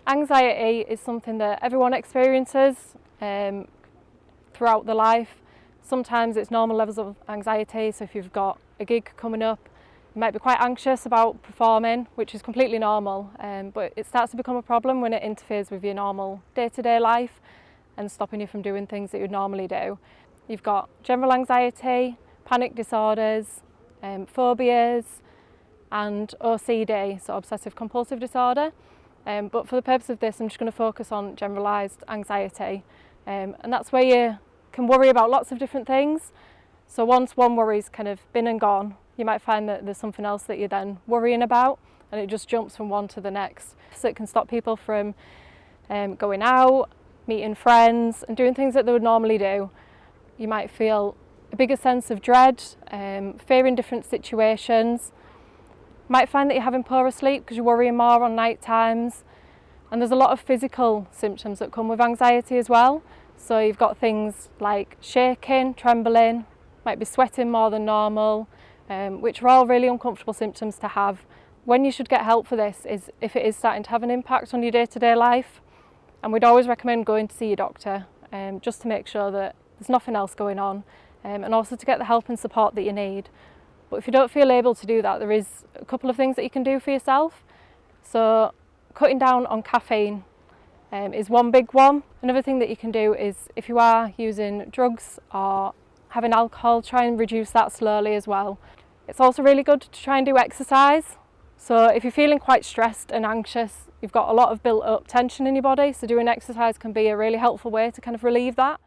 Anxiety is something that everyone experiences throughout their life. Sometimes it's normal levels of anxiety, so if you've got a gig coming up, you might be quite anxious about performing, which is completely normal, but it starts to become a problem when it interferes with your normal day-to-day life and stopping you from doing things that you'd normally do. You've got general anxiety, panic disorders, phobias and OCD, so obsessive compulsive disorder. But for the purpose of this, I'm just going to focus on generalised anxiety, and that's where you can worry about lots of different things. So once one worry's kind of been and gone, you might find that there's something else that you're then worrying about, and it just jumps from one to the next. So it can stop people from going out, meeting friends and doing things that they would normally do. You might feel a bigger sense of dread, fear in different situations. You might find that you're having poorer sleep because you're worrying more on night times. And there's a lot of physical symptoms that come with anxiety as well. So you've got things like shaking, trembling, might be sweating more than normal, which are all really uncomfortable symptoms to have. When you should get help for this is if it is starting to have an impact on your day-to-day life. And we'd always recommend going to see your doctor just to make sure that there's nothing else going on, and also to get the help and support that you need. But if you don't feel able to do that, there is a couple of things that you can do for yourself. So cutting down on caffeine is one big one. Another thing that you can do is if you are using drugs or having alcohol, try and reduce that slowly as well. It's also really good to try and do exercise. So if you're feeling quite stressed and anxious, you've got a lot of built up tension in your body, so doing exercise can be a really helpful way to kind of relieve that.